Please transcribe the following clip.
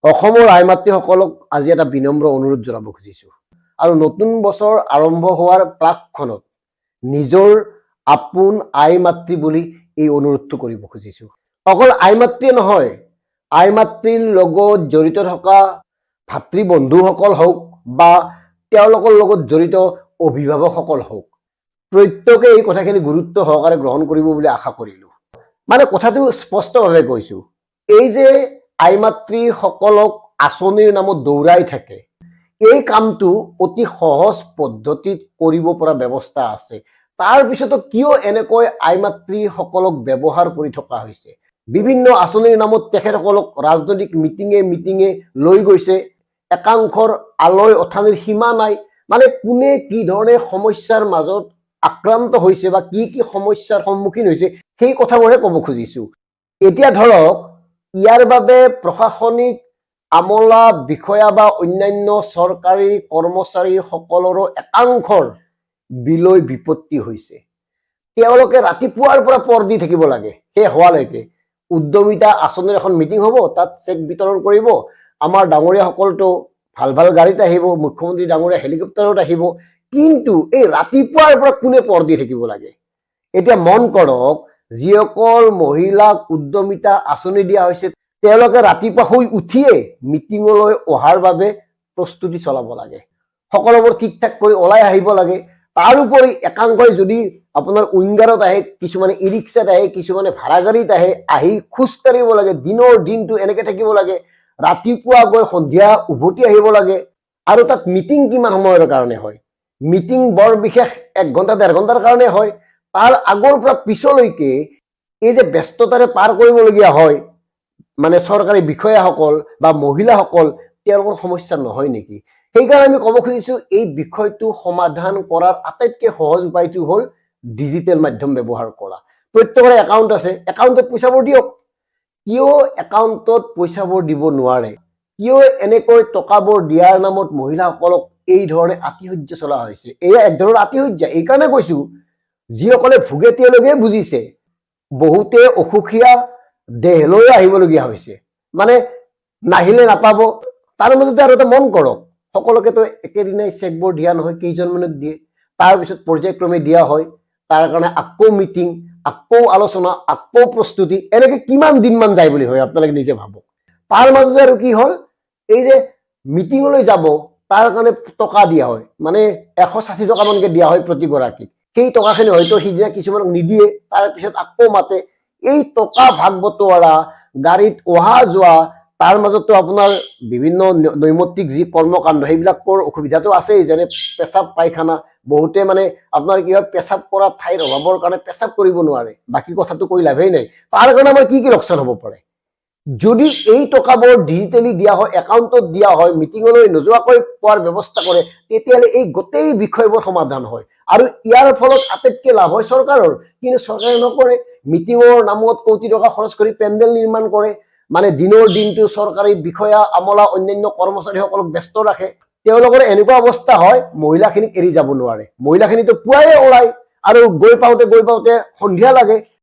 অসমৰ আই মাতৃসকলক আজি এটা বিনম্ৰ অনুৰোধ জনাব খুজিছোঁ আৰু নতুন বছৰ আৰম্ভ হোৱাৰ প্ৰাকখনত নিজৰ আপোন আই মাতৃ বুলি এই অনুৰোধটো কৰিব খুজিছোঁ। অকল আই মাতৃয়ে নহয়, আই মাতৃৰ লগত জড়িত থকা ভাতৃ বন্ধুসকল হওক বা তেওঁলোকৰ লগত জড়িত অভিভাৱকসকল হওক, প্ৰত্যেকে এই কথাখিনি গুৰুত্ব সহকাৰে গ্ৰহণ কৰিব বুলি আশা কৰিলোঁ। মানে কথাটো স্পষ্টভাৱে কৈছোঁ, এই যে আই মাতৃসকলক আঁচনিৰ নামত দৌৰাই থাকে, এই কামটো অতি সহজ পদ্ধতিত কৰিব পৰা ব্যৱস্থা আছে। তাৰ পিছতো কিয় এনেকৈ আই মাতৃসকলক ব্যৱহাৰ কৰি থকা হৈছে? বিভিন্ন আঁচনিৰ নামত তেখেতসকলক ৰাজনৈতিক মিটিঙে লৈ গৈছে। একাংশৰ আলয় অঠানিৰ সীমা নাই। মানে কোনে কি ধৰণে সমস্যাৰ মাজত আক্ৰান্ত হৈছে বা কি কি সমস্যাৰ সন্মুখীন হৈছে সেই কথাবোৰহে ক'ব খুজিছোঁ। এতিয়া ধৰক, ইয়াৰ বাবে প্ৰশাসনিক আমলা বিষয়া বা অন্যান্য চৰকাৰী কৰ্মচাৰীসকলৰো একাংশৰ বিলৈ বিপত্তি হৈছে। তেওঁলোকে ৰাতিপুৱাৰ পৰা পৰ দি থাকিব লাগে সেই হোৱালৈকে। উদ্যমিতা আঁচনিৰ এখন মিটিং হ'ব, তাত চেক বিতৰণ কৰিব। আমাৰ ডাঙৰীয়াসকলতো ভাল ভাল গাড়ীত আহিব, মুখ্যমন্ত্ৰী ডাঙৰীয়া হেলিকপ্টাৰত আহিব, কিন্তু এই ৰাতিপুৱাৰ পৰা কোনে পৰ দি থাকিব লাগে? এতিয়া মন কৰক, যিসকল মহিলাক উদ্যমিতা আঁচনি দিয়া হৈছে তেওঁলোকে ৰাতিপুৱা শুই উঠিয়ে মিটিঙলৈ অহাৰ বাবে প্ৰস্তুতি চলাব লাগে, সকলোবোৰ ঠিক ঠাক কৰি ওলাই আহিব লাগে। তাৰোপৰি একাংশই যদি আপোনাৰ উইংগাৰত আহে, কিছুমানে ই ৰিক্সাত আহে, কিছুমানে ভাড়া গাড়ীত আহে, আহি খোজকাঢ়িব লাগে, দিনৰ দিনটো এনেকে থাকিব লাগে, ৰাতিপুৱা গৈ সন্ধিয়া উভতি আহিব লাগে। আৰু তাত মিটিং কিমান সময়ৰ কাৰণে হয়? মিটিং বৰ বিশেষ 1 ঘণ্টা 1.5 ঘণ্টাৰ কাৰণে হয়। তাৰ আগৰ পৰা পিছলৈকে এই যে ব্যস্ততাৰে পাৰ কৰিবলগীয়া হয়, মানে চৰকাৰী বিষয়াসকল বা মহিলাসকল, তেওঁলোকৰ সমস্যা নহয় নেকি? সেইকাৰণে আমি ক'ব খুজিছোঁ, এই বিষয়টো সমাধান কৰাৰ আটাইতকৈ সহজ উপায়টো হ'ল ডিজিটেল মাধ্যম ব্যৱহাৰ কৰা। প্ৰত্যেকৰে একাউণ্ট আছে, একাউণ্টত পইচাবোৰ দিয়ক। কিয় একাউণ্টত পইচাবোৰ দিব নোৱাৰে? কিয় এনেকৈ টকাবোৰ দিয়াৰ নামত মহিলাসকলক এই ধৰণে আতিশয্য চলোৱা হৈছে? এয়া এক ধৰণৰ আতিশয্য। এইকাৰণে কৈছোঁ, যিসকলে ভোগে তেওঁলোকে বুজিছে। বহুতে অসুখীয়া দেহ লৈ আহিবলগীয়া হৈছে, মানে নাহিলে নাপাব। তাৰ মাজতে আৰু এটা মন কৰক, সকলোকেতো একেদিনাই চেকবোৰ দিয়া নহয়, কেইজনমানক দিয়ে, তাৰপিছত পৰ্যায়ক্ৰমে দিয়া হয়। তাৰ কাৰণে আকৌ মিটিং, আকৌ আলোচনা, আকৌ প্ৰস্তুতি, এনেকে কিমান দিনমান যায় বুলি হয় আপোনালোকে নিজে ভাবক। তাৰ মাজতে আৰু কি হ'ল, এই যে মিটিঙলৈ যাব তাৰ কাৰণে টকা দিয়া হয়, মানে 160 টকামানকে দিয়া হয় প্ৰতিগৰাকীক। সেই টকাখিনি হয়তো সিদিনা কিছুমানক নিদিয়ে, তাৰপিছত আকৌ মাতে। এই টকা ভাগ বতৰা, গাড়ীত অহা যোৱা, তাৰ মাজতো আপোনাৰ বিভিন্ন নৈমিত্তিক যি কৰ্মকাণ্ড সেইবিলাকৰ অসুবিধাটো আছেই, যেনে পেচাব পায়খানা। বহুতে মানে আপোনাৰ কি হয়, পেচাব কৰা ঠাইৰ অভাৱৰ কাৰণে পেচাব কৰিব নোৱাৰে। বাকী কথাটো কৈ লাভেই নাই। তাৰ কাৰণে আমাৰ কি কি লোকচান হ'ব পাৰে? যদি এই টকাবোৰ ডিজিটেলি দিয়া হয়, একাউণ্টত দিয়া হয়, মিটিঙলৈ নোযোৱাকৈ পোৱাৰ ব্যৱস্থা কৰে, তেতিয়াহ'লে এই গোটেই বিষয়বোৰ সমাধান হয়। আৰু ইয়াৰ ফলত আটাইতকৈ লাভ হয় চৰকাৰৰ, কিন্তু চৰকাৰে নকৰে। মিটিঙৰ নামত কোটি টকা খৰচ কৰি পেণ্ডেল নিৰ্মাণ কৰে, মানে দিনৰ দিনটো চৰকাৰী বিষয়া আমলা অন্যান্য কৰ্মচাৰীসকলক ব্যস্ত ৰাখে। তেওঁলোকৰ এনেকুৱা অৱস্থা হয়, মহিলাখিনিক এৰি যাব নোৱাৰে। মহিলাখিনিতো পুৱাই ওলায় আৰু গৈ পাওঁতে সন্ধিয়া লাগে।